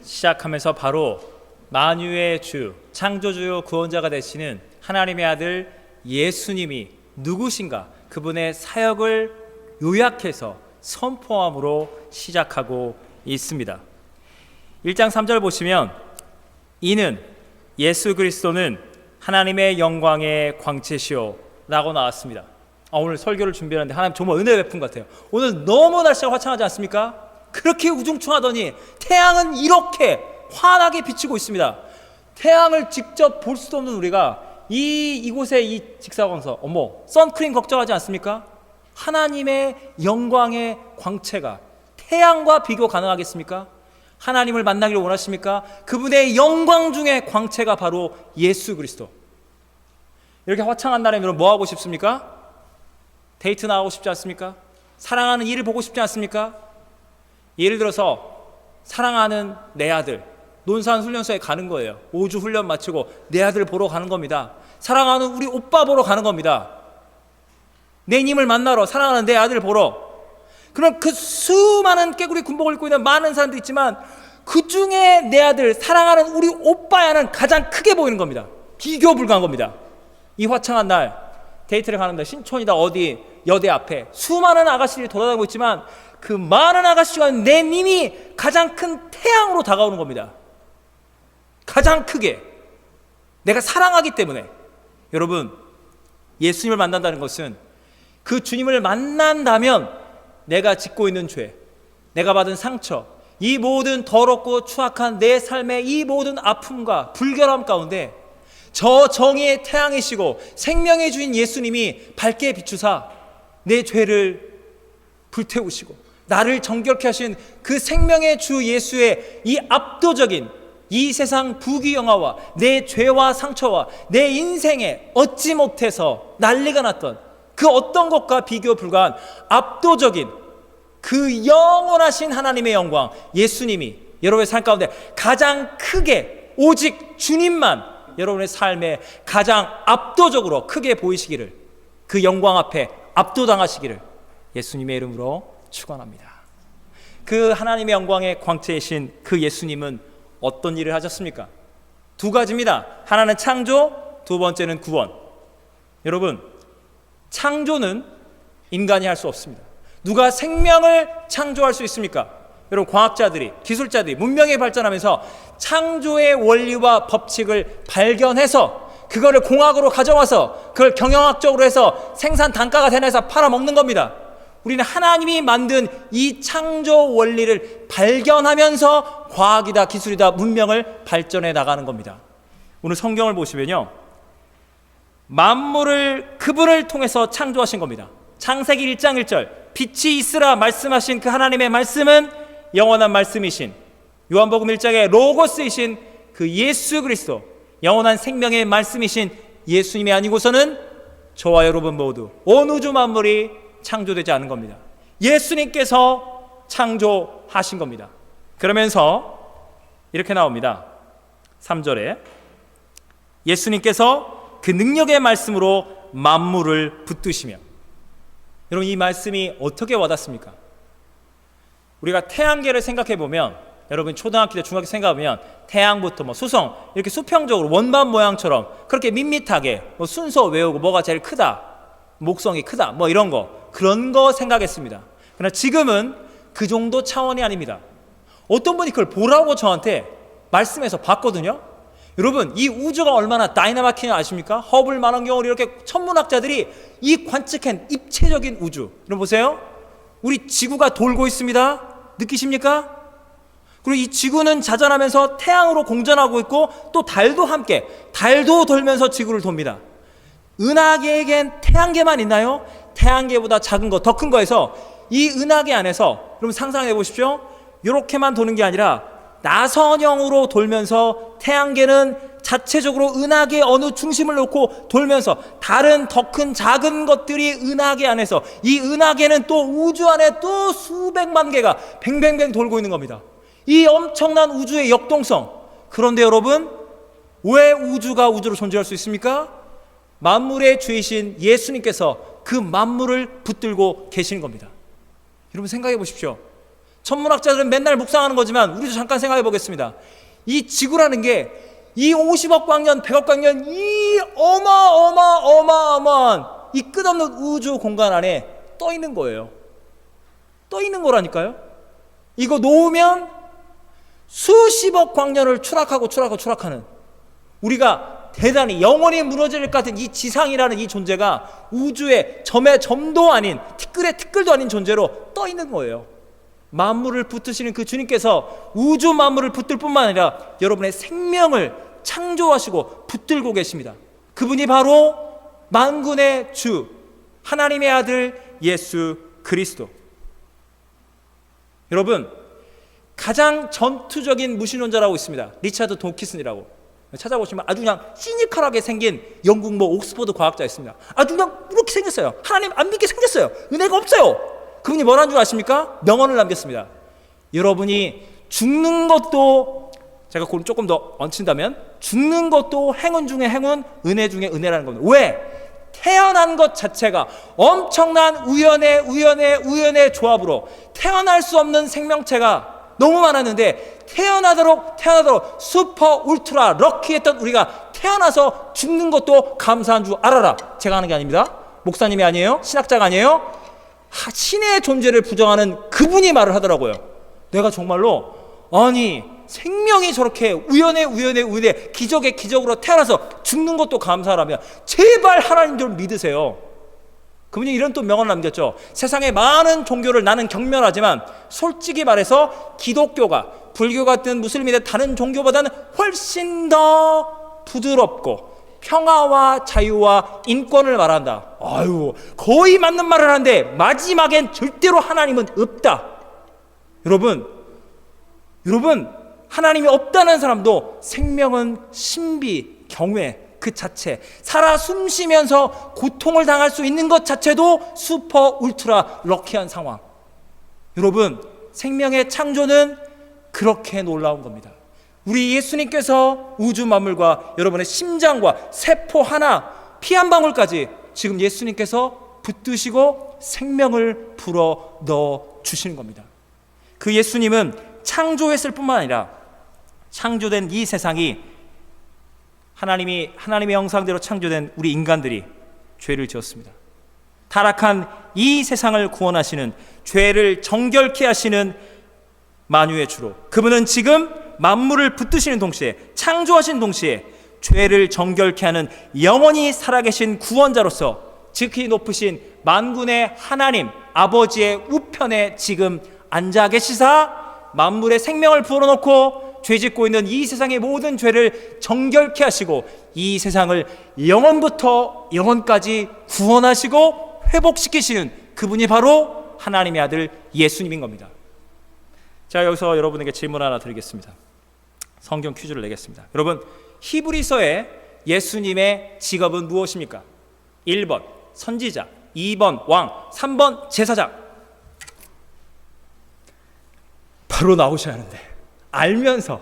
시작하면서 바로 만유의 주, 창조주 구원자가 되시는 하나님의 아들 예수님이 누구신가, 그분의 사역을 요약해서 선포함으로 시작하고 있습니다. 1장 3절 보시면 이는 예수 그리스도는 하나님의 영광의 광채시오 라고 나왔습니다. 오늘 설교를 준비하는데 하나님 정말 은혜 베푼 것 같아요. 오늘 너무 날씨가 화창하지 않습니까? 그렇게 우중충하더니 태양은 이렇게 환하게 비치고 있습니다. 태양을 직접 볼 수도 없는 우리가 이곳의 이 직사광선, 선크림 걱정하지 않습니까? 하나님의 영광의 광채가 태양과 비교 가능하겠습니까? 하나님을 만나기를 원하십니까? 그분의 영광 중에 광채가 바로 예수 그리스도. 이렇게 화창한 날에 여러분 뭐 하고 싶습니까? 데이트 나가고 싶지 않습니까? 사랑하는 이를 보고 싶지 않습니까? 예를 들어서 사랑하는 내 아들 논산훈련소에 가는 거예요. 5주 훈련 마치고 내 아들 보러 가는 겁니다. 사랑하는 우리 오빠 보러 가는 겁니다. 내 님을 만나러, 사랑하는 내 아들 보러. 그럼 그 수많은 깨구리 군복을 입고 있는 많은 사람들이 있지만 그 중에 내 아들, 사랑하는 우리 오빠야는 가장 크게 보이는 겁니다. 비교 불가한 겁니다. 이 화창한 날 데이트를 가는데 신촌이다 어디 여대 앞에 수많은 아가씨들이 돌아다니고 있지만 그 많은 아가씨가 내 님이 가장 큰 태양으로 다가오는 겁니다. 가장 크게 내가 사랑하기 때문에. 여러분, 예수님을 만난다는 것은 그 주님을 만난다면 내가 짓고 있는 죄, 내가 받은 상처, 이 모든 더럽고 추악한 내 삶의 이 모든 아픔과 불결함 가운데 저 정의의 태양이시고 생명의 주인 예수님이 밝게 비추사 내 죄를 불태우시고 나를 정결케 하신 그 생명의 주 예수의 이 압도적인 이 세상 부귀영화와 내 죄와 상처와 내 인생에 얻지 못해서 난리가 났던 그 어떤 것과 비교 불가한 압도적인 그 영원하신 하나님의 영광 예수님이 여러분의 삶 가운데 가장 크게 오직 주님만 여러분의 삶에 가장 압도적으로 크게 보이시기를, 그 영광 앞에 압도당하시기를 예수님의 이름으로 축원합니다. 그 하나님의 영광의 광채이신 그 예수님은 어떤 일을 하셨습니까? 두 가지입니다. 하나는 창조, 두 번째는 구원. 여러분, 창조는 인간이 할 수 없습니다. 누가 생명을 창조할 수 있습니까? 여러분, 과학자들이, 기술자들이 문명이 발전하면서 창조의 원리와 법칙을 발견해서 그거를 공학으로 가져와서 그걸 경영학적으로 해서 생산 단가가 되면서 팔아먹는 겁니다. 우리는 하나님이 만든 이 창조 원리를 발견하면서 과학이다, 기술이다, 문명을 발전해 나가는 겁니다. 오늘 성경을 보시면요, 만물을 그분을 통해서 창조하신 겁니다. 창세기 1장 1절 빛이 있으라 말씀하신 그 하나님의 말씀은 영원한 말씀이신, 요한복음 1장의 로고스이신 그 예수 그리스도, 영원한 생명의 말씀이신 예수님이 아니고서는 저와 여러분 모두 온 우주 만물이 창조되지 않은 겁니다. 예수님께서 창조하신 겁니다. 그러면서 이렇게 나옵니다. 3절에 예수님께서 그 능력의 말씀으로 만물을 붙드시며. 여러분, 이 말씀이 어떻게 와닿습니까? 우리가 태양계를 생각해 보면, 여러분 초등학교 때 중학교 생각하면 태양부터 수성 이렇게 수평적으로 원반 모양처럼 그렇게 밋밋하게 순서 외우고 뭐가 제일 크다, 목성이 크다, 이런 거, 그런 거 생각했습니다. 그러나 지금은 그 정도 차원이 아닙니다. 어떤 분이 그걸 보라고 저한테 말씀해서 봤거든요. 여러분, 이 우주가 얼마나 다이나마키냐 아십니까? 허블 망원경으로 이렇게 천문학자들이 이 관측한 입체적인 우주, 여러분 보세요. 우리 지구가 돌고 있습니다. 느끼십니까? 그리고 이 지구는 자전하면서 태양으로 공전하고 있고 또 달도 함께, 달도 돌면서 지구를 돕니다. 은하계에겐 태양계만 있나요? 태양계보다 작은 거, 더 큰 거에서 이 은하계 안에서 여러분 상상해 보십시오. 이렇게만 도는 게 아니라 나선형으로 돌면서 태양계는 자체적으로 은하계 어느 중심을 놓고 돌면서 다른 더 큰 작은 것들이 은하계 안에서, 이 은하계는 또 우주 안에 또 수백만 개가 뱅뱅뱅 돌고 있는 겁니다. 이 엄청난 우주의 역동성. 그런데 여러분, 왜 우주가 우주로 존재할 수 있습니까? 만물의 주이신 예수님께서 그 만물을 붙들고 계시는 겁니다. 여러분 생각해 보십시오. 천문학자들은 맨날 묵상하는 거지만 우리도 잠깐 생각해 보겠습니다. 이 지구라는 게 이 50억 광년, 100억 광년 이 어마어마한 이 끝없는 우주 공간 안에 떠 있는 거예요. 떠 있는 거라니까요. 이거 놓으면 수십억 광년을 추락하는 우리가 대단히 영원히 무너질 것 같은 이 지상이라는 이 존재가 우주의 점의 점도 아닌 티끌의 티끌도 아닌 존재로 떠 있는 거예요. 만물을 붙드시는 그 주님께서 우주 만물을 붙들 뿐만 아니라 여러분의 생명을 창조하시고 붙들고 계십니다. 그분이 바로 만군의 주 하나님의 아들 예수 그리스도. 여러분, 가장 전투적인 무신론자라고 있습니다. 리차드 도키슨이라고. 찾아보시면 아주 그냥 시니컬하게 생긴 영국 옥스퍼드 과학자 있습니다. 아주 그냥 이렇게 생겼어요. 하나님 안 믿게 생겼어요. 은혜가 없어요. 그분이 뭐라는 줄 아십니까? 명언을 남겼습니다. 여러분이 죽는 것도, 제가 그걸 조금 더 얹힌다면, 죽는 것도 행운 중에 행운, 은혜 중에 은혜라는 겁니다. 왜? 태어난 것 자체가 엄청난 우연의 조합으로 태어날 수 없는 생명체가 너무 많았는데, 태어나도록 슈퍼 울트라 럭키했던 우리가 태어나서 죽는 것도 감사한 줄 알아라. 제가 하는 게 아닙니다. 목사님이 아니에요. 신학자가 아니에요. 신의 존재를 부정하는 그분이 말을 하더라고요. 내가 정말로, 아니 생명이 저렇게 우연의 기적으로 태어나서 죽는 것도 감사하라면 제발 하나님 좀 믿으세요. 그분이 이런 또 명언을 남겼죠. 세상의 많은 종교를 나는 경멸하지만 솔직히 말해서 기독교가 불교 같은 무슬림이나 다른 종교보다는 훨씬 더 부드럽고 평화와 자유와 인권을 말한다. 아유, 거의 맞는 말을 하는데 마지막엔 절대로 하나님은 없다. 여러분, 하나님이 없다는 사람도 생명은 신비, 경외 그 자체, 살아 숨쉬면서 고통을 당할 수 있는 것 자체도 슈퍼 울트라 럭키한 상황. 여러분, 생명의 창조는 그렇게 놀라운 겁니다. 우리 예수님께서 우주 만물과 여러분의 심장과 세포 하나, 피 한 방울까지 지금 예수님께서 붙드시고 생명을 불어 넣어 주시는 겁니다. 그 예수님은 창조했을 뿐만 아니라 창조된 이 세상이 하나님의 형상대로 창조된 우리 인간들이 죄를 지었습니다. 타락한 이 세상을 구원하시는, 죄를 정결케 하시는 만유의 주로, 그분은 지금 만물을 붙드시는 동시에, 창조하신 동시에 죄를 정결케 하는 영원히 살아계신 구원자로서 지극히 높으신 만군의 하나님 아버지의 우편에 지금 앉아 계시사 만물의 생명을 불어넣고 죄짓고 있는 이 세상의 모든 죄를 정결케 하시고 이 세상을 영원부터 영원까지 구원하시고 회복시키시는 그분이 바로 하나님의 아들 예수님인 겁니다. 자, 여기서 여러분에게 질문 하나 드리겠습니다. 성경 퀴즈를 내겠습니다. 여러분, 히브리서의 예수님의 직업은 무엇입니까? 1번 선지자, 2번 왕, 3번 제사장. 바로 나오셔야 하는데 알면서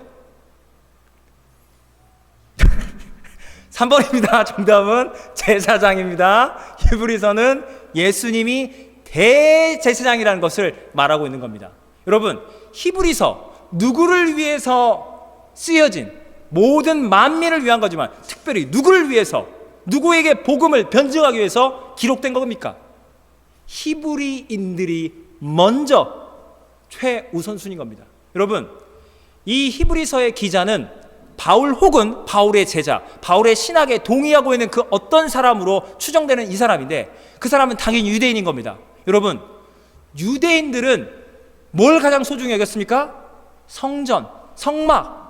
3번입니다. 정답은 제사장입니다. 히브리서는 예수님이 대제사장이라는 것을 말하고 있는 겁니다. 여러분, 히브리서 누구를 위해서 쓰여진, 모든 만민을 위한 거지만 특별히 누구를 위해서, 누구에게 복음을 변증하기 위해서 기록된 겁니까? 히브리인들이 먼저 최우선순위인 겁니다. 여러분, 이 히브리서의 기자는 바울 혹은 바울의 제자, 바울의 신학에 동의하고 있는 그 어떤 사람으로 추정되는 이 사람인데, 그 사람은 당연히 유대인인 겁니다. 여러분, 유대인들은 뭘 가장 소중히 여겼습니까? 성전, 성막.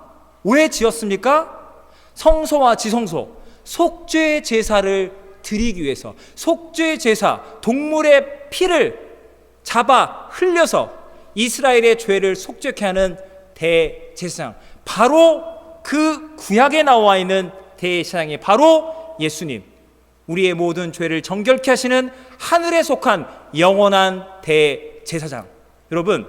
왜 지었습니까? 성소와 지성소, 속죄 제사를 드리기 위해서. 속죄 제사, 동물의 피를 잡아 흘려서 이스라엘의 죄를 속죄케 하는 대제사장, 바로 그 구약에 나와 있는 대제사장이 바로 예수님, 우리의 모든 죄를 정결케 하시는 하늘에 속한 영원한 대제사장. 여러분,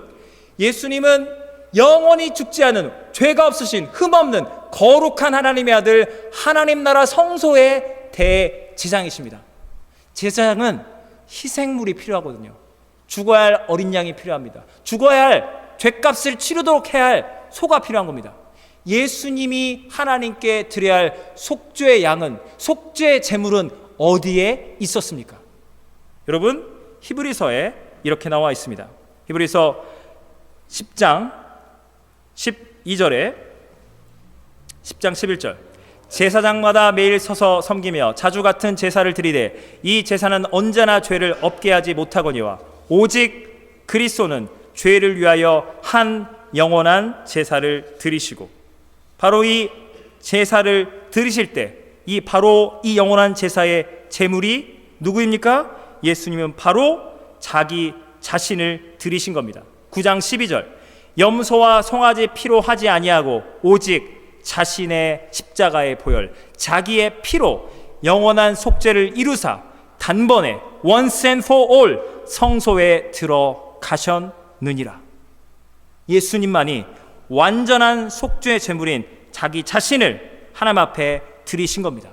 예수님은 영원히 죽지 않은, 죄가 없으신, 흠없는 거룩한 하나님의 아들, 하나님 나라 성소의 대제사장이십니다. 제사장은 희생물이 필요하거든요. 죽어야 할 어린 양이 필요합니다. 죽어야 할 죗값을 치르도록 해야 할 소가 필요한 겁니다. 예수님이 하나님께 드려야 할 속죄의 양은, 속죄의 제물은 어디에 있었습니까? 여러분, 히브리서에 이렇게 나와 있습니다. 히브리서 10장 12절에 10장 11절, 제사장마다 매일 서서 섬기며 자주 같은 제사를 드리되 이 제사는 언제나 죄를 없게 하지 못하거니와 오직 그리스도는 죄를 위하여 한 영원한 제사를 드리시고, 바로 이 제사를 드리실 때 바로 이 영원한 제사의 제물이 누구입니까? 예수님은 바로 자기 자신을 드리신 겁니다. 9장 12절, 염소와 송아지 피로 하지 아니하고 오직 자신의 십자가의 보혈, 자기의 피로 영원한 속죄를 이루사 단번에 once and for all 성소에 들어가셨느니라. 예수님만이 완전한 속죄의 제물인 자기 자신을 하나님 앞에 드리신 겁니다.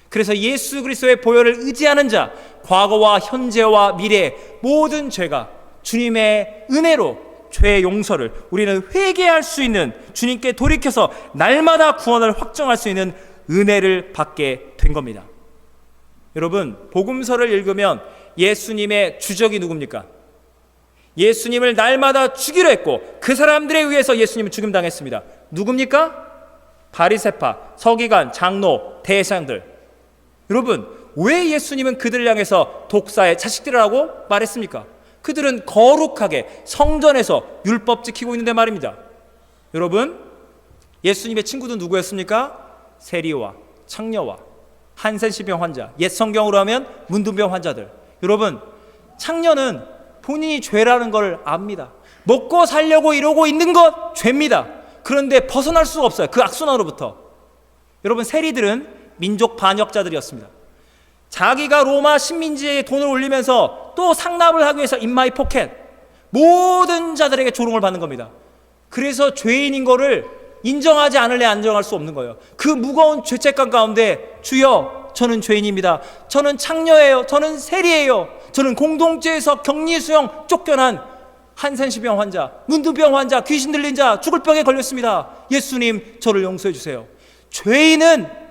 그래서 예수 그리스도의 보혈을 의지하는 자, 과거와 현재와 미래의 모든 죄가 주님의 은혜로 죄의 용서를, 우리는 회개할 수 있는, 주님께 돌이켜서 날마다 구원을 확정할 수 있는 은혜를 받게 된 겁니다. 여러분, 복음서를 읽으면 예수님의 주적이 누굽니까? 예수님을 날마다 죽이려 했고 그 사람들에 의해서 예수님은 죽임당했습니다. 누굽니까? 바리새파, 서기관, 장로, 대제사장들. 여러분, 왜 예수님은 그들을 향해서 독사의 자식들이라고 말했습니까? 그들은 거룩하게 성전에서 율법 지키고 있는데 말입니다. 여러분, 예수님의 친구도 누구였습니까? 세리와 창녀와 한센시병 환자, 옛 성경으로 하면 문둥병 환자들. 여러분, 창녀는 본인이 죄라는 걸 압니다. 먹고 살려고 이러고 있는 것 죄입니다. 그런데 벗어날 수가 없어요, 그 악순환으로부터. 여러분, 세리들은 민족 반역자들이었습니다. 자기가 로마 식민지에 돈을 올리면서 또 상납을 하기 위해서 인마이 포켓, 모든 자들에게 조롱을 받는 겁니다. 그래서 죄인인 거를 인정하지 않을래 안정할 수 없는 거예요. 그 무거운 죄책감 가운데, 주여 저는 죄인입니다, 저는 창녀예요, 저는 세리예요, 저는 공동체에서 격리수용 쫓겨난 한센시병 환자, 문둥병 환자, 귀신 들린 자, 죽을 병에 걸렸습니다. 예수님 저를 용서해 주세요. 죄인은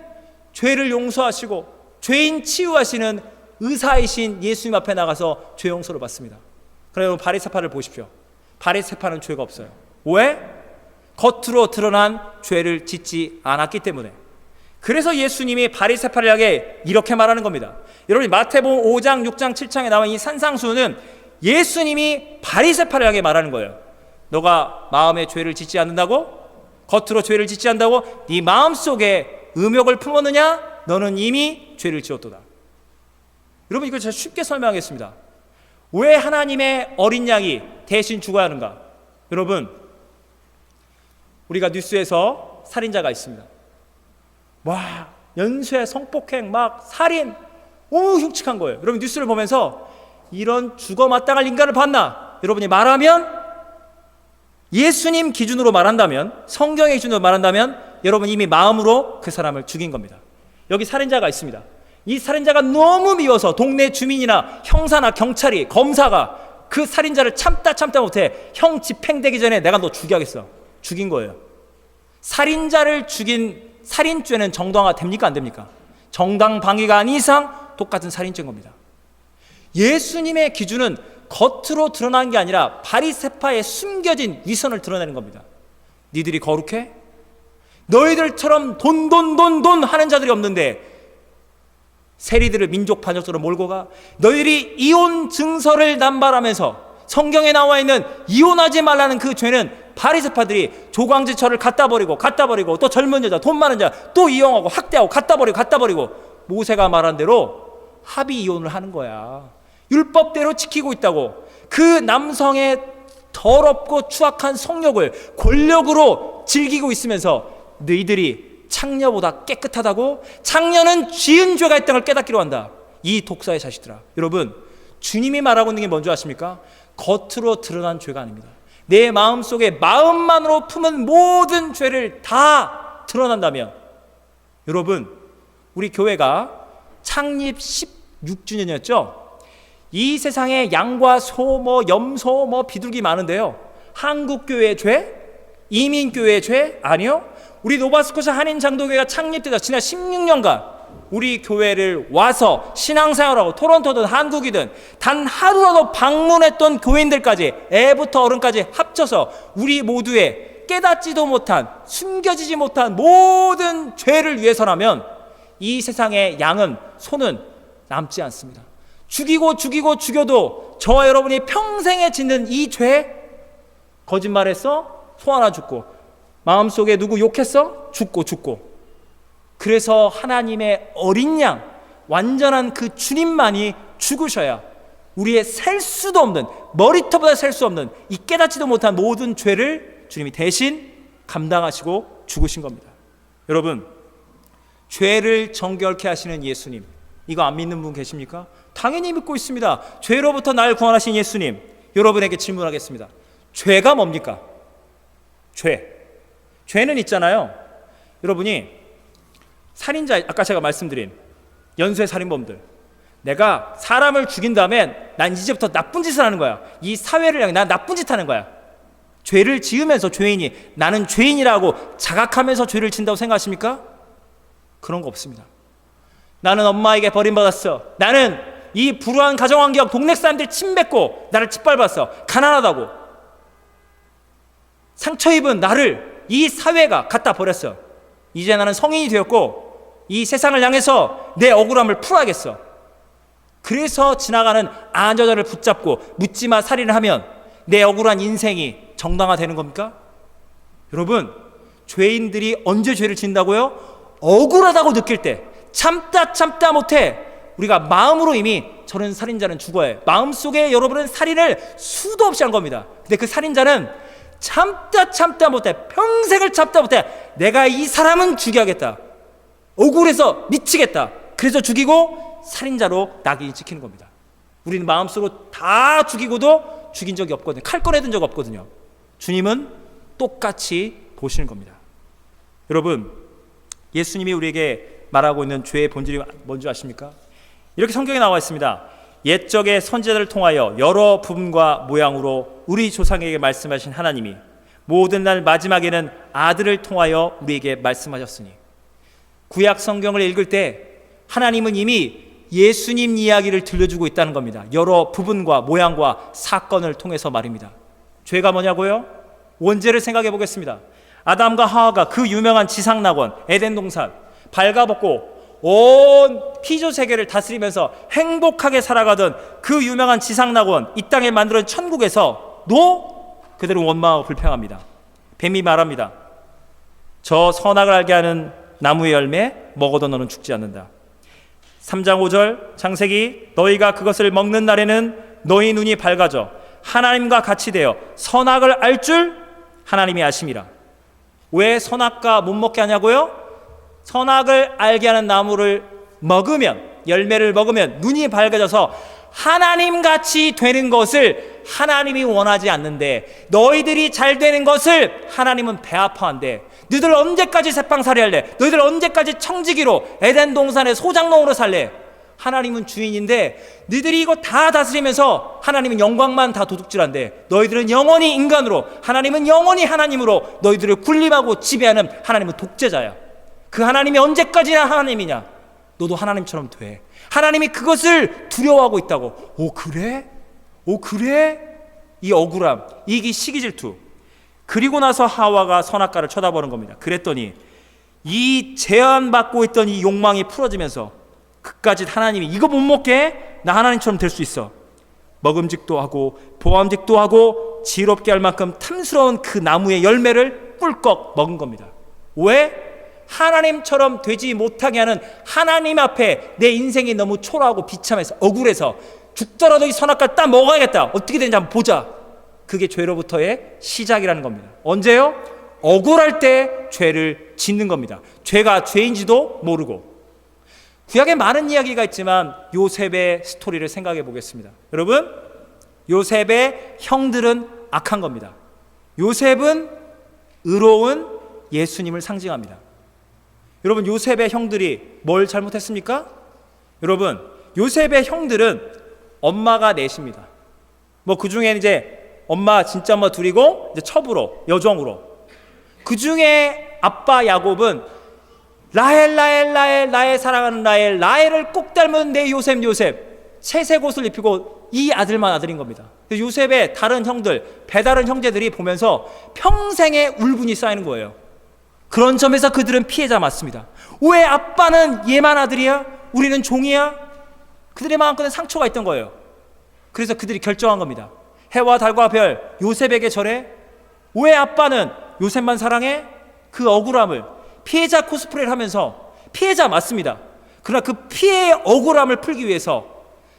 죄를 용서하시고 죄인 치유하시는 의사이신 예수님 앞에 나가서 죄 용서를 받습니다. 그러면 바리새파를 보십시오. 바리새파는 죄가 없어요. 왜? 겉으로 드러난 죄를 짓지 않았기 때문에. 그래서 예수님이 바리새파를 향해 이렇게 말하는 겁니다. 여러분, 마태복음 5장, 6장, 7장에 나온 이 산상수는 예수님이 바리새파를 향해 말하는 거예요. 너가 마음에 죄를 짓지 않는다고? 겉으로 죄를 짓지 않는다고? 네 마음속에 음욕을 품었느냐? 너는 이미 죄를 지었도다. 여러분, 이걸 제가 쉽게 설명하겠습니다. 왜 하나님의 어린 양이 대신 죽어야 하는가? 여러분, 우리가 뉴스에서 살인자가 있습니다. 와, 연쇄 성폭행, 막 살인, 너무 흉측한 거예요. 여러분, 뉴스를 보면서 이런 죽어 마땅할 인간을 봤나? 여러분이 말하면, 예수님 기준으로 말한다면, 성경의 기준으로 말한다면 여러분 이미 마음으로 그 사람을 죽인 겁니다. 여기 살인자가 있습니다. 이 살인자가 너무 미워서 동네 주민이나 형사나 경찰이, 검사가 그 살인자를 참다 못해 형 집행되기 전에 내가 너 죽여야겠어. 죽인 거예요. 살인자를 죽인 살인죄는 정당화 됩니까? 안 됩니까? 정당방위가 아닌 이상 똑같은 살인죄인 겁니다. 예수님의 기준은 겉으로 드러난 게 아니라 바리새파의 숨겨진 위선을 드러내는 겁니다. 니들이 거룩해? 너희들처럼 돈 하는 자들이 없는데 세리들을 민족 반역자로 몰고 가. 너희들이 이혼 증서를 남발하면서 성경에 나와 있는 이혼하지 말라는 그 죄는 바리새파들이 조광지처를 갖다 버리고 또 젊은 여자, 돈 많은 자 또 이용하고 학대하고 갖다 버리고 모세가 말한 대로 합의 이혼을 하는 거야. 율법대로 지키고 있다고. 그 남성의 더럽고 추악한 성욕을 권력으로 즐기고 있으면서 너희들이 창녀보다 깨끗하다고? 창녀는 지은 죄가 있다는 걸 깨닫기로 한다. 이 독사의 자식들아. 여러분, 주님이 말하고 있는 게 뭔지 아십니까? 겉으로 드러난 죄가 아닙니다. 내 마음속에 마음만으로 품은 모든 죄를 다 드러난다면, 여러분, 우리 교회가 창립 16주년이었죠? 이 세상에 양과 소, 염소, 비둘기 많은데요, 한국교회의 죄? 이민교회의 죄? 아니요. 우리 노바스코샤 한인장로교회가 창립되자 지난 16년간 우리 교회를 와서 신앙생활하고 토론토든 한국이든 단 하루라도 방문했던 교인들까지, 애부터 어른까지 합쳐서 우리 모두의 깨닫지도 못한, 숨겨지지 못한 모든 죄를 위해서라면 이 세상의 양은, 소는 남지 않습니다. 죽여도 저와 여러분이 평생에 짓는 이 죄, 거짓말했어? 소 하나 죽고, 마음속에 누구 욕했어? 죽고. 그래서 하나님의 어린 양, 완전한 그 주님만이 죽으셔야 우리의 셀 수도 없는, 머리털보다 셀 수 없는 이 깨닫지도 못한 모든 죄를 주님이 대신 감당하시고 죽으신 겁니다. 여러분, 죄를 정결케 하시는 예수님, 이거 안 믿는 분 계십니까? 당연히 믿고 있습니다. 죄로부터 날 구원하신 예수님, 여러분에게 질문하겠습니다. 죄가 뭡니까? 죄는 있잖아요. 여러분이 살인자, 아까 제가 말씀드린 연쇄 살인범들, 내가 사람을 죽인 다음엔 난 이제부터 나쁜 짓을 하는 거야. 이 사회를 향해 난 나쁜 짓 하는 거야. 죄를 지으면서 죄인이 나는 죄인이라고 자각하면서 죄를 진다고 생각하십니까? 그런 거 없습니다. 나는 엄마에게 버림받았어. 나는 이 불우한 가정환경, 동네 사람들이 침뱉고 나를 짓밟았어. 가난하다고. 상처 입은 나를 이 사회가 갖다 버렸어. 이제 나는 성인이 되었고 이 세상을 향해서 내 억울함을 풀어야겠어. 그래서 지나가는 안전자를 붙잡고 묻지마 살인을 하면 내 억울한 인생이 정당화되는 겁니까? 여러분, 죄인들이 언제 죄를 짓는다고요? 억울하다고 느낄 때, 참다 못해 우리가 마음으로 이미 저는 살인자는 죽어야 해. 마음속에 여러분은 살인을 수도 없이 한 겁니다. 근데 그 살인자는 참다 못해, 평생을 참다 못해, 내가 이 사람은 죽여야겠다, 억울해서 미치겠다, 그래서 죽이고 살인자로 낙인이 찍히는 겁니다. 우리는 마음속으로 다 죽이고도 죽인 적이 없거든요. 칼 꺼내든 적 없거든요. 주님은 똑같이 보시는 겁니다. 여러분, 예수님이 우리에게 말하고 있는 죄의 본질이 뭔지 아십니까? 이렇게 성경에 나와 있습니다. 옛적의 선지자들을 통하여 여러 부분과 모양으로 우리 조상에게 말씀하신 하나님이 모든 날 마지막에는 아들을 통하여 우리에게 말씀하셨으니, 구약 성경을 읽을 때 하나님은 이미 예수님 이야기를 들려주고 있다는 겁니다. 여러 부분과 모양과 사건을 통해서 말입니다. 죄가 뭐냐고요? 원죄를 생각해 보겠습니다. 아담과 하와가 그 유명한 지상낙원 에덴 동산 발가벗고 온 피조 세계를 다스리면서 행복하게 살아가던 그 유명한 지상낙원, 이 땅에 만들어진 천국에서도 그대로 원망하고 불평합니다. 뱀이 말합니다. 저 선악을 알게 하는 나무의 열매 먹어도 너는 죽지 않는다. 3장 5절 창세기, 너희가 그것을 먹는 날에는 너희 눈이 밝아져 하나님과 같이 되어 선악을 알 줄 하나님이 아심이라. 왜 선악과 못 먹게 하냐고요? 선악을 알게 하는 나무를 먹으면, 열매를 먹으면 눈이 밝아져서 하나님같이 되는 것을 하나님이 원하지 않는데, 너희들이 잘 되는 것을 하나님은 배아파한대. 너희들 언제까지 새빵살이 할래? 너희들 언제까지 청지기로 에덴 동산의 소장농으로 살래? 하나님은 주인인데 너희들이 이거 다 다스리면서 하나님은 영광만 다 도둑질한대. 너희들은 영원히 인간으로, 하나님은 영원히 하나님으로 너희들을 군림하고 지배하는 하나님은 독재자야. 그 하나님이 언제까지나 하나님이냐? 너도 하나님처럼 돼. 하나님이 그것을 두려워하고 있다고. 오 그래? 이 억울함, 이 시기 질투. 그리고 나서 하와가 선악과를 쳐다보는 겁니다. 그랬더니 이 제한받고 있던 이 욕망이 풀어지면서 그까짓 하나님이 이거 못 먹게 해? 나 하나님처럼 될 수 있어. 먹음직도 하고 보암직도 하고 지롭게 할 만큼 탐스러운 그 나무의 열매를 꿀꺽 먹은 겁니다. 왜? 하나님처럼 되지 못하게 하는 하나님 앞에 내 인생이 너무 초라하고 비참해서 억울해서 죽더라도 이 선악과를 딱 먹어야겠다. 어떻게 되는지 한번 보자. 그게 죄로부터의 시작이라는 겁니다. 언제요? 억울할 때 죄를 짓는 겁니다. 죄가 죄인지도 모르고. 구약에 많은 이야기가 있지만 요셉의 스토리를 생각해 보겠습니다. 여러분, 요셉의 형들은 악한 겁니다. 요셉은 의로운 예수님을 상징합니다. 여러분, 요셉의 형들이 뭘 잘못했습니까? 여러분, 요셉의 형들은 엄마가 넷입니다. 그 중에 이제 엄마, 진짜 엄마 둘이고 이제 첩으로, 여종으로. 그 중에 아빠 야곱은 라헬 나의 사랑하는 라헬을 꼭 닮은 내 요셉 채색 옷을 입히고 이 아들만 아들인 겁니다. 요셉의 다른 형들, 배다른 형제들이 보면서 평생의 울분이 쌓이는 거예요. 그런 점에서 그들은 피해자 맞습니다. 왜 아빠는 얘만 아들이야? 우리는 종이야? 그들의 마음속에 상처가 있던 거예요. 그래서 그들이 결정한 겁니다. 해와 달과 별, 요셉에게 절해? 왜 아빠는 요셉만 사랑해? 그 억울함을, 피해자 코스프레를 하면서 피해자 맞습니다. 그러나 그 피해의 억울함을 풀기 위해서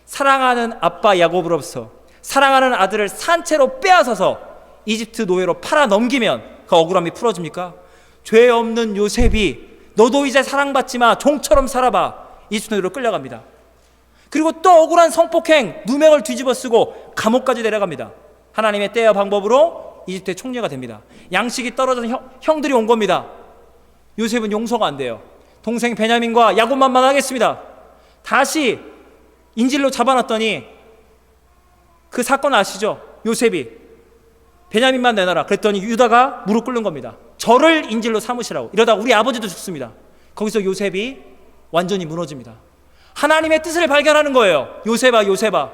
사랑하는 아빠 야곱으로서 사랑하는 아들을 산채로 빼앗아서 이집트 노예로 팔아 넘기면 그 억울함이 풀어집니까? 죄 없는 요셉이 너도 이제 사랑받지 마, 종처럼 살아봐, 이집트 노예로 끌려갑니다. 그리고 또 억울한 성폭행, 누명을 뒤집어 쓰고 감옥까지 내려갑니다. 하나님의 때와 방법으로 이집트의 총리가 됩니다. 양식이 떨어진 형들이 온 겁니다. 요셉은 용서가 안 돼요. 동생 베냐민과 야곱만 만나겠습니다. 다시 인질로 잡아놨더니 그 사건 아시죠? 요셉이 베냐민만 내놔라 그랬더니 유다가 무릎 꿇는 겁니다. 저를 인질로 삼으시라고. 이러다 우리 아버지도 죽습니다. 거기서 요셉이 완전히 무너집니다. 하나님의 뜻을 발견하는 거예요. 요셉아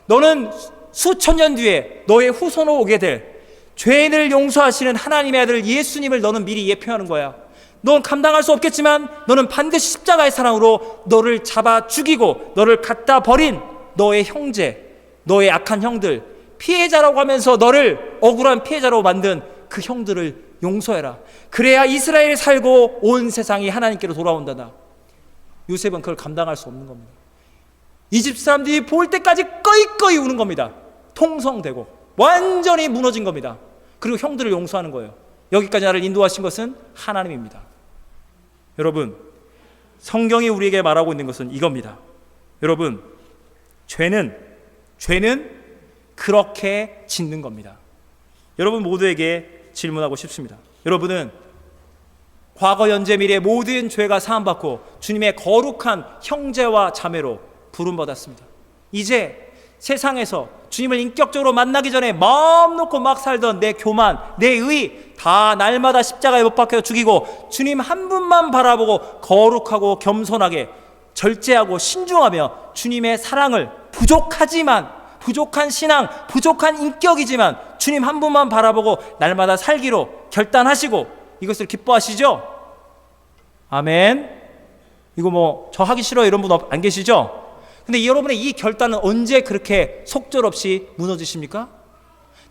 너는 수천 년 뒤에 너의 후손으로 오게 될 죄인을 용서하시는 하나님의 아들 예수님을 너는 미리 예표하는 거야. 넌 감당할 수 없겠지만 너는 반드시 십자가의 사랑으로 너를 잡아 죽이고 너를 갖다 버린 너의 형제, 너의 악한 형들, 피해자라고 하면서 너를 억울한 피해자로 만든 그 형들을 용서해라. 그래야 이스라엘이 살고 온 세상이 하나님께로 돌아온다다. 요셉은 그걸 감당할 수 없는 겁니다. 이집트 사람들이 볼 때까지 꺼이꺼이 우는 겁니다. 통성되고 완전히 무너진 겁니다. 그리고 형들을 용서하는 거예요. 여기까지 나를 인도하신 것은 하나님입니다. 여러분, 성경이 우리에게 말하고 있는 것은 이겁니다. 여러분, 죄는 그렇게 짓는 겁니다. 여러분 모두에게 질문하고 싶습니다. 여러분은 과거, 현재, 미래 모든 죄가 사함받고 주님의 거룩한 형제와 자매로 부름받았습니다. 이제 세상에서 주님을 인격적으로 만나기 전에 마음 놓고 막 살던 내 교만, 내 의 다 날마다 십자가에 못 박혀 죽이고 주님 한 분만 바라보고 거룩하고 겸손하게 절제하고 신중하며 주님의 사랑을 부족한 신앙, 부족한 인격이지만 주님 한 분만 바라보고 날마다 살기로 결단하시고 이것을 기뻐하시죠? 아멘. 이거 저 하기 싫어 이런 분 안 계시죠? 근데 여러분의 이 결단은 언제 그렇게 속절없이 무너지십니까?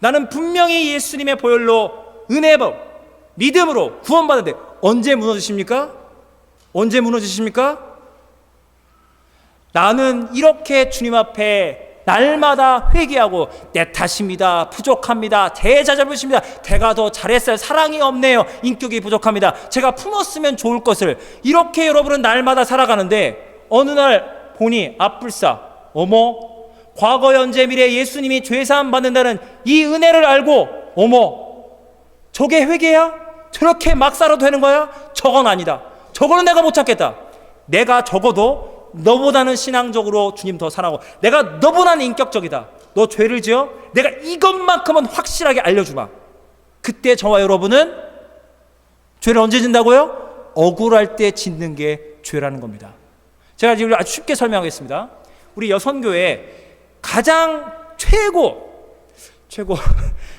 나는 분명히 예수님의 보혈로 은혜로 믿음으로 구원받는데 언제 무너지십니까? 언제 무너지십니까? 나는 이렇게 주님 앞에 날마다 회개하고 내 탓입니다, 부족합니다, 제자 잘못입니다, 제가 더 잘했어요, 사랑이 없네요, 인격이 부족합니다, 제가 품었으면 좋을 것을, 이렇게 여러분은 날마다 살아가는데 어느 날 보니 앞불사, 어머, 과거 현재 미래 예수님이 죄사함 받는다는 이 은혜를 알고 어머, 저게 회개야? 저렇게 막 살아도 되는 거야? 저건 아니다. 저거는 내가 못 찾겠다. 내가 적어도 너보다는 신앙적으로 주님 더 사랑하고 내가 너보다는 인격적이다. 너 죄를 지어? 내가 이것만큼은 확실하게 알려주마. 그때 저와 여러분은 죄를 언제 짓는다고요? 억울할 때 짓는 게 죄라는 겁니다. 제가 지금 아주 쉽게 설명하겠습니다. 우리 여선교회 가장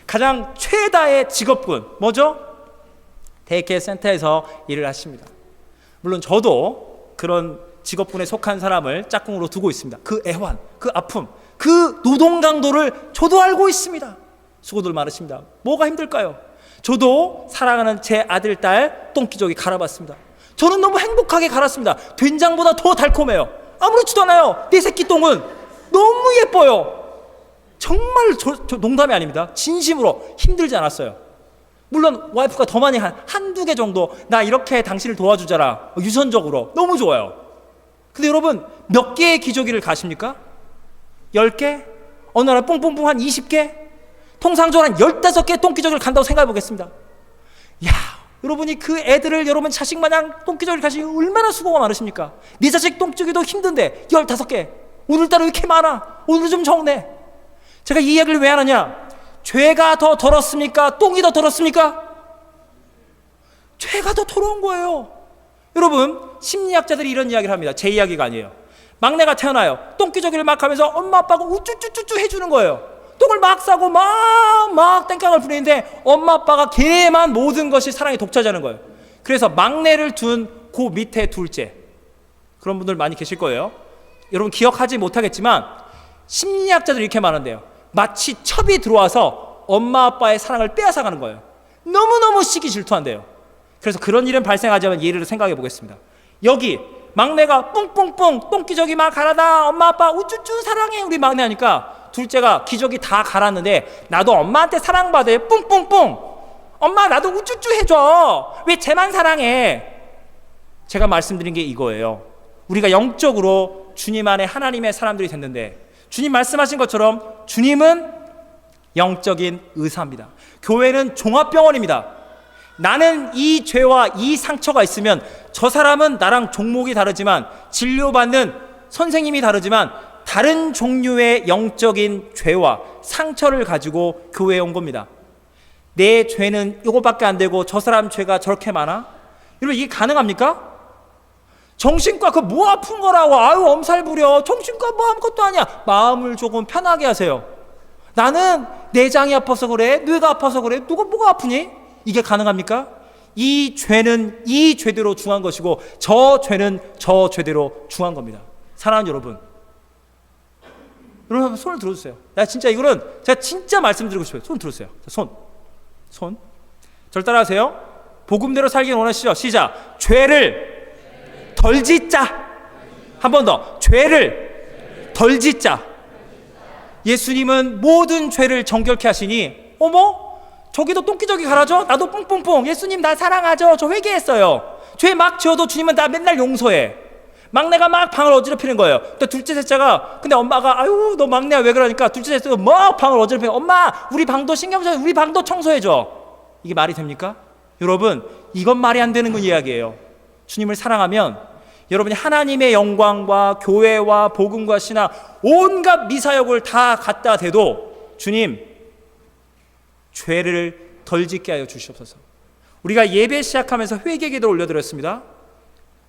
가장 최다의 직업군 뭐죠? 데이케어 센터에서 일을 하십니다. 물론 저도 그런 직업군에 속한 사람을 짝꿍으로 두고 있습니다. 그 애환, 그 아픔, 그 노동 강도를 저도 알고 있습니다. 수고들 많으십니다. 뭐가 힘들까요? 저도 사랑하는 제 아들, 딸 똥기저귀 갈아봤습니다. 저는 너무 행복하게 갈았습니다. 된장보다 더 달콤해요. 아무렇지도 않아요. 내 새끼 똥은 너무 예뻐요. 정말 저 농담이 아닙니다. 진심으로 힘들지 않았어요. 물론 와이프가 더 많이 한두 개 정도 나 이렇게 당신을 도와주자라 유선적으로 너무 좋아요. 근데 여러분 몇 개의 기저귀를 가십니까? 10개? 어느 날 뽕뽕뽕 한 20개? 통상적으로 한 15개 똥기저귀를 간다고 생각해 보겠습니다. 야, 여러분이 그 애들을 여러분 자식 마냥 똥기저귀를 가시기 얼마나 수고가 많으십니까? 네 자식 똥기저귀도 힘든데 15개 오늘따라 왜 이렇게 많아? 오늘 좀 적네. 제가 이 이야기를 왜 하느냐? 죄가 더 더럽습니까? 똥이 더 더럽습니까? 죄가 더 더러운 거예요. 여러분, 심리학자들이 이런 이야기를 합니다. 제 이야기가 아니에요. 막내가 태어나요. 똥기저귀를 막 하면서 엄마 아빠가 우쭈쭈쭈쭈 해주는 거예요. 똥을 막 싸고 막 땡깡을 부리는데 엄마 아빠가 걔만 모든 것이 사랑의 독차지하는 거예요. 그래서 막내를 둔 그 밑에 둘째, 그런 분들 많이 계실 거예요. 여러분 기억하지 못하겠지만 심리학자들이 이렇게 말한대요. 마치 첩이 들어와서 엄마 아빠의 사랑을 빼앗아가는 거예요. 너무너무 시기 질투한대요. 그래서 그런 일은 발생하지 않은 예를 생각해 보겠습니다. 여기 막내가 뿡뿡뿡 똥기저귀 막 갈아다, 엄마 아빠 우쭈쭈 사랑해 우리 막내 하니까 둘째가 기저귀 다 갈았는데 나도 엄마한테 사랑받아요. 뿡뿡뿡 엄마 나도 우쭈쭈 해줘. 왜 쟤만 사랑해? 제가 말씀드린 게 이거예요. 우리가 영적으로 주님 안에 하나님의 사람들이 됐는데 주님 말씀하신 것처럼 주님은 영적인 의사입니다. 교회는 종합병원입니다. 나는 이 죄와 이 상처가 있으면 저 사람은 나랑 종목이 다르지만 진료받는 선생님이 다르지만 다른 종류의 영적인 죄와 상처를 가지고 교회에 온 겁니다. 내 죄는 이거밖에 안 되고 저 사람 죄가 저렇게 많아? 여러분 이게 가능합니까? 정신과 그 뭐 아픈 거라고 아유 엄살 부려. 정신과 뭐 아무것도 아니야. 마음을 조금 편하게 하세요. 나는 내장이 아파서 그래, 뇌가 아파서 그래. 누가 뭐가 아프니? 이게 가능합니까? 이 죄는 이 죄대로 중한 것이고 저 죄는 저 죄대로 중한 겁니다. 사랑하는 여러분, 여러분 손을 들어주세요. 나 진짜 이거는 제가 진짜 말씀드리고 싶어요. 손 들어주세요. 손. 절 따라하세요. 복음대로 살기 원하시죠? 시작. 죄를 덜 짓자. 한 번 더. 죄를 덜 짓자. 예수님은 모든 죄를 정결케 하시니 어머? 저기도 똥기저귀 갈아줘? 나도 뿡뿡뿡. 예수님 나 사랑하죠? 저 회개했어요. 죄 막 지어도 주님은 나 맨날 용서해. 막내가 막 방을 어지럽히는 거예요. 또 둘째 셋째가 근데 엄마가 아유 너 막내야 왜 그러니까 둘째 셋째가 막 방을 어지럽히고 엄마 우리 방도 신경 써 우리 방도 청소해줘. 이게 말이 됩니까? 여러분 이건 말이 안 되는 건 이야기예요. 주님을 사랑하면 여러분이 하나님의 영광과 교회와 복음과 신앙 온갖 미사역을 다 갖다 대도 주님 죄를 덜 짓게 하여 주시옵소서. 우리가 예배 시작하면서 회개 기도를 올려드렸습니다.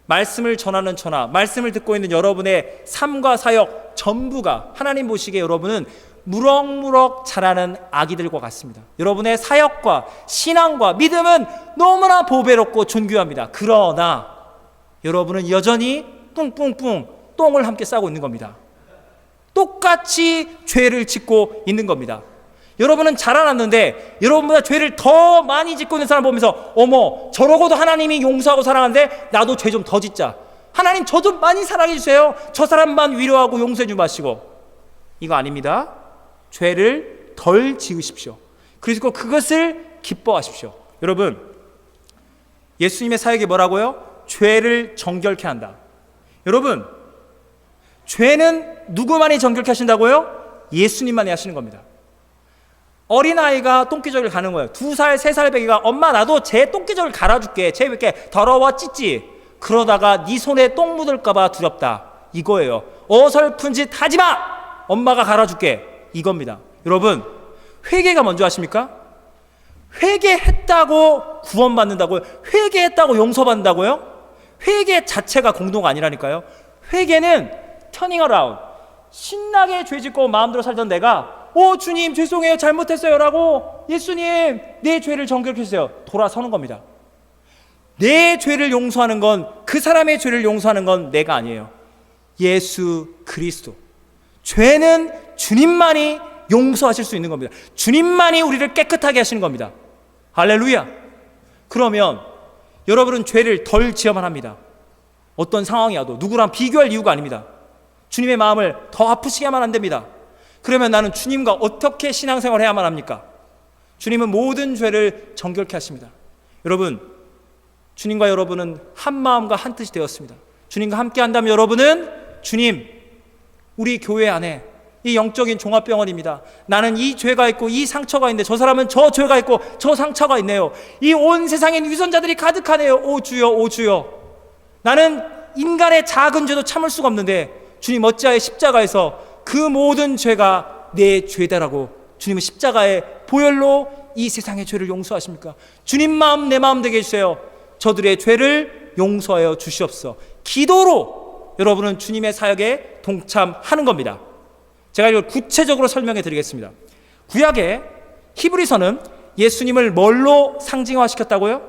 말씀을 전하는 전하, 말씀을 듣고 있는 여러분의 삶과 사역 전부가 하나님 보시기에 여러분은 무럭무럭 자라는 아기들과 같습니다. 여러분의 사역과 신앙과 믿음은 너무나 보배롭고 존귀합니다. 그러나 여러분은 여전히 뿡뿡뿡 똥을 함께 싸고 있는 겁니다. 똑같이 죄를 짓고 있는 겁니다. 여러분은 자라났는데 여러분보다 죄를 더 많이 짓고 있는 사람 보면서 어머 저러고도 하나님이 용서하고 사랑하는데 나도 죄 좀 더 짓자. 하나님 저 좀 많이 사랑해 주세요. 저 사람만 위로하고 용서해 좀 마시고. 이거 아닙니다. 죄를 덜 지으십시오. 그리고 그것을 기뻐하십시오. 여러분 예수님의 사역이 뭐라고요? 죄를 정결케 한다. 여러분 죄는 누구만이 정결케 하신다고요? 예수님만이 하시는 겁니다. 어린아이가 똥기저귀를 가는 거예요. 2살, 3살 배기가 엄마 나도 제 똥기저귀를 갈아줄게. 쟤 왜 이렇게 더러워 찢지? 그러다가 네 손에 똥 묻을까 봐 두렵다. 이거예요. 어설픈 짓 하지 마. 엄마가 갈아줄게. 이겁니다. 여러분 회개가 먼저 하십니까? 회개했다고 구원받는다고요? 회개했다고 용서받는다고요? 회개 자체가 공도가 아니라니까요. 회개는 터닝 어라운드. 신나게 죄짓고 마음대로 살던 내가 주님 죄송해요 잘못했어요 라고 예수님 내 죄를 정결케 해주세요. 돌아서는 겁니다. 내 죄를 용서하는 건 그 사람의 죄를 용서하는 건 내가 아니에요. 예수 그리스도. 죄는 주님만이 용서하실 수 있는 겁니다. 주님만이 우리를 깨끗하게 하시는 겁니다. 할렐루야. 그러면 여러분은 죄를 덜 지어만 합니다. 어떤 상황이 와도 누구랑 비교할 이유가 아닙니다. 주님의 마음을 더 아프시게 하면 안 됩니다. 그러면 나는 주님과 어떻게 신앙생활을 해야만 합니까? 주님은 모든 죄를 정결케 하십니다. 여러분 주님과 여러분은 한 마음과 한 뜻이 되었습니다. 주님과 함께 한다면 여러분은 주님 우리 교회 안에 이 영적인 종합병원입니다. 나는 이 죄가 있고 이 상처가 있는데 저 사람은 저 죄가 있고 저 상처가 있네요. 이 온 세상엔 위선자들이 가득하네요. 오 주여 오 주여. 나는 인간의 작은 죄도 참을 수가 없는데 주님 어찌하여 십자가에서 그 모든 죄가 내 죄다라고 주님은 십자가에 보혈로 이 세상의 죄를 용서하십니까? 주님 마음 내 마음 되게 해주세요. 저들의 죄를 용서하여 주시옵소서. 기도로 여러분은 주님의 사역에 동참하는 겁니다. 제가 이걸 구체적으로 설명해 드리겠습니다. 구약의 히브리서는 예수님을 뭘로 상징화시켰다고요?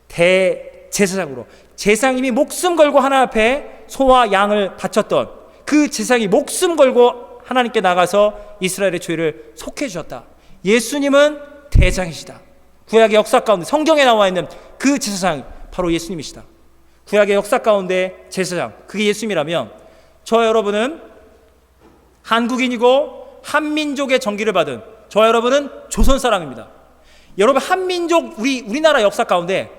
대제사장으로. 제사장님이 목숨 걸고 하나님 앞에 소와 양을 바쳤던 그 제사장이 목숨 걸고 하나님께 나가서 이스라엘의 죄를 속해 주셨다. 예수님은 대장이시다. 구약의 역사 가운데 성경에 나와 있는 그 제사장 바로 예수님이시다. 구약의 역사 가운데 제사장, 그게 예수님이라면 저와 여러분은 한국인이고 한민족의 정기를 받은 저와 여러분은 조선 사람입니다. 여러분, 한민족, 우리나라 역사 가운데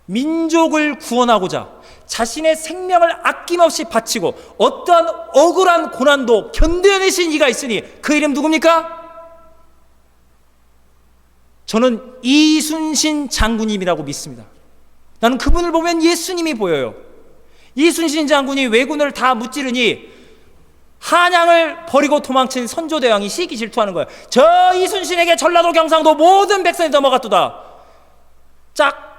민족을 구원하고자 자신의 생명을 아낌없이 바치고 어떠한 억울한 고난도 견뎌내신 이가 있으니 그 이름 누굽니까? 저는 이순신 장군님이라고 믿습니다. 나는 그분을 보면 예수님이 보여요. 이순신 장군이 왜군을 다 무찌르니 한양을 버리고 도망친 선조대왕이 시기 질투하는 거예요. 저 이순신에게 전라도 경상도 모든 백성이 넘어갔도다. 짝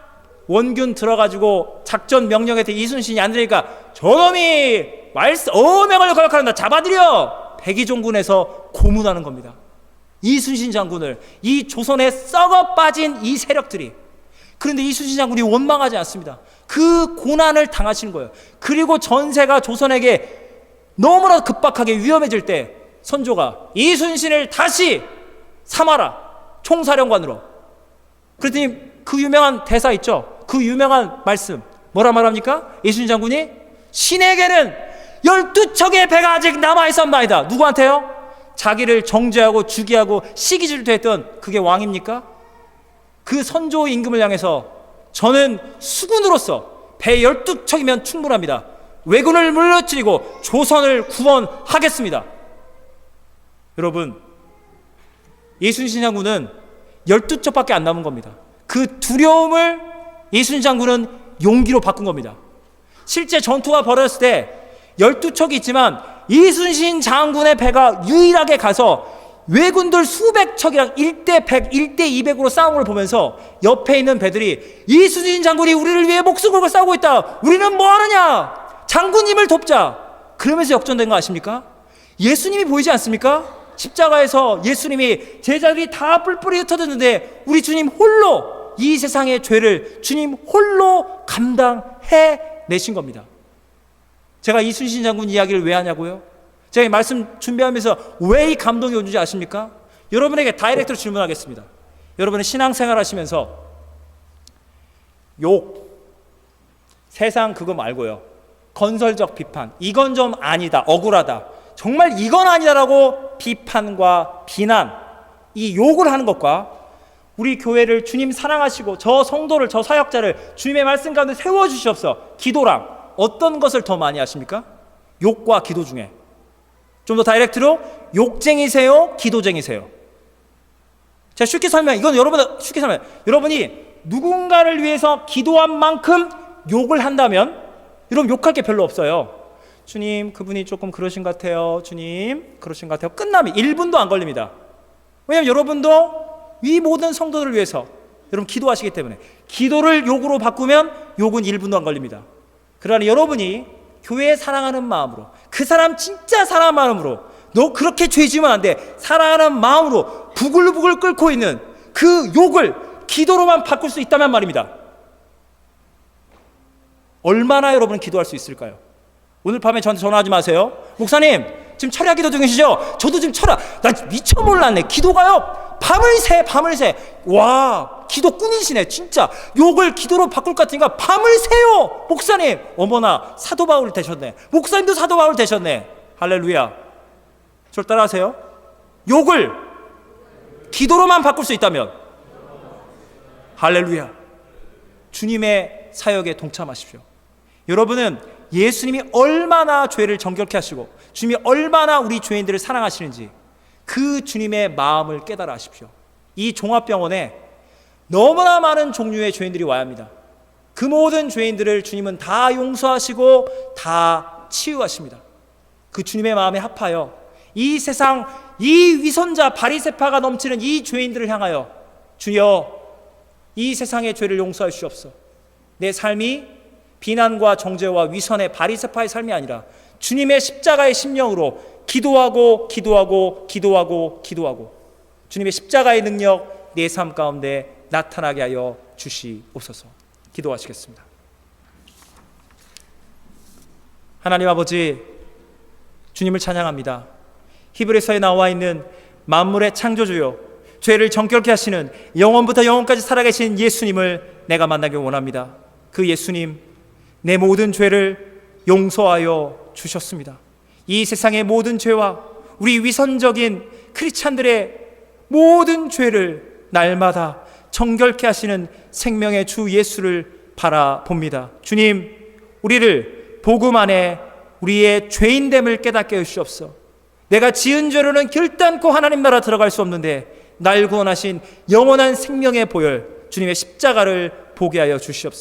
원균 들어가지고 작전 명령에 이순신이 안 들으니까 저놈이 어명을 거역한다. 잡아들여. 백의종군에서 고문하는 겁니다. 이순신 장군을, 이 조선에 썩어 빠진 이 세력들이. 그런데 이순신 장군이 원망하지 않습니다. 그 고난을 당하시는 거예요. 그리고 전세가 조선에게 너무나 급박하게 위험해질 때 선조가 이순신을 다시 삼아라, 총사령관으로. 그랬더니 그 유명한 대사 있죠. 그 유명한 말씀 뭐라 말합니까? 이순신 장군이 신에게는 12척의 배가 아직 남아있었나이다. 누구한테요? 자기를 정죄하고 죽이하고 시기질투했던 그게 왕입니까? 그 선조 임금을 향해서 저는 수군으로서 배 12척이면 충분합니다. 왜군을 물러뜨리고 조선을 구원하겠습니다. 여러분, 이순신 장군은 12척밖에 안 남은 겁니다. 그 두려움을 이순신 장군은 용기로 바꾼 겁니다. 실제 전투가 벌어졌을 때 12척이 있지만 이순신 장군의 배가 유일하게 가서 왜군들 수백 척이랑 1대 100, 1대 200으로 싸운 걸 보면서 옆에 있는 배들이 이순신 장군이 우리를 위해 목숨 걸고 싸우고 있다. 우리는 뭐 하느냐? 장군님을 돕자. 그러면서 역전된 거 아십니까? 예수님이 보이지 않습니까? 십자가에서 예수님이 제자들이 다 뿔뿔이 흩어졌는데 우리 주님 홀로 이 세상의 죄를 주님 홀로 감당해 내신 겁니다. 제가 이순신 장군 이야기를 왜 하냐고요? 제가 이 말씀 준비하면서 왜 이 감동이 오는지 아십니까? 여러분에게 다이렉트로 질문하겠습니다. 여러분은 신앙생활 하시면서 욕, 세상 그거 말고요, 건설적 비판, 이건 좀 아니다, 억울하다, 정말 이건 아니다라고 비판과 비난, 이 욕을 하는 것과 우리 교회를 주님 사랑하시고 저 성도를, 저 사역자를 주님의 말씀 가운데 세워주시옵소서, 기도랑 어떤 것을 더 많이 하십니까? 욕과 기도 중에 좀 더 다이렉트로 욕쟁이세요? 기도쟁이세요? 제가 쉽게 설명, 이건 쉽게 설명, 여러분이 누군가를 위해서 기도한 만큼 욕을 한다면 여러분 욕할 게 별로 없어요. 주님, 그분이 조금 그러신 것 같아요. 주님, 그러신 것 같아요. 끝나면 1분도 안 걸립니다. 왜냐하면 여러분도 이 모든 성도들을 위해서 여러분 기도하시기 때문에. 기도를 욕으로 바꾸면 욕은 1분도 안 걸립니다. 그러니 여러분이 교회 사랑하는 마음으로, 그 사람 진짜 사랑하는 마음으로, 너 그렇게 죄 지으면 안 돼, 사랑하는 마음으로 부글부글 끓고 있는 그 욕을 기도로만 바꿀 수 있다면 말입니다. 얼마나 여러분은 기도할 수 있을까요? 오늘 밤에 저한테 전화하지 마세요. 목사님, 지금 철야 기도 중이시죠? 저도 지금 철야, 나 미쳐 몰랐네. 기도가요, 밤을 새. 와, 기도꾼이시네. 진짜 욕을 기도로 바꿀 것 같으니까 밤을 새요. 목사님, 어머나 사도 바울 되셨네. 목사님도 사도 바울 되셨네. 할렐루야. 저를 따라하세요. 욕을 기도로만 바꿀 수 있다면 할렐루야. 주님의 사역에 동참하십시오. 여러분은 예수님이 얼마나 죄를 정결케 하시고 주님이 얼마나 우리 죄인들을 사랑하시는지 그 주님의 마음을 깨달아 하십시오. 이 종합병원에 너무나 많은 종류의 죄인들이 와야 합니다. 그 모든 죄인들을 주님은 다 용서하시고 다 치유하십니다. 그 주님의 마음에 합하여 이 세상 이 위선자 바리새파가 넘치는 이 죄인들을 향하여 주여 이 세상의 죄를 용서해 주옵소서. 내 삶이 비난과 정죄와 위선의 바리새파의 삶이 아니라 주님의 십자가의 심령으로 기도하고 주님의 십자가의 능력 내 삶 가운데 나타나게 하여 주시옵소서. 기도하시겠습니다. 하나님 아버지, 주님을 찬양합니다. 히브리서에 나와 있는 만물의 창조주요 죄를 정결케 하시는 영원부터 영원까지 살아계신 예수님을 내가 만나기 원합니다. 그 예수님, 내 모든 죄를 용서하여 주셨습니다. 이 세상의 모든 죄와 우리 위선적인 크리스찬들의 모든 죄를 날마다 정결케 하시는 생명의 주 예수를 바라봅니다. 주님, 우리를 복음 안에 우리의 죄인됨을 깨닫게 해주시옵소서. 내가 지은 죄로는 결단코 하나님 나라 들어갈 수 없는데 날 구원하신 영원한 생명의 보혈 주님의 십자가를 보게 하여 주시옵소서.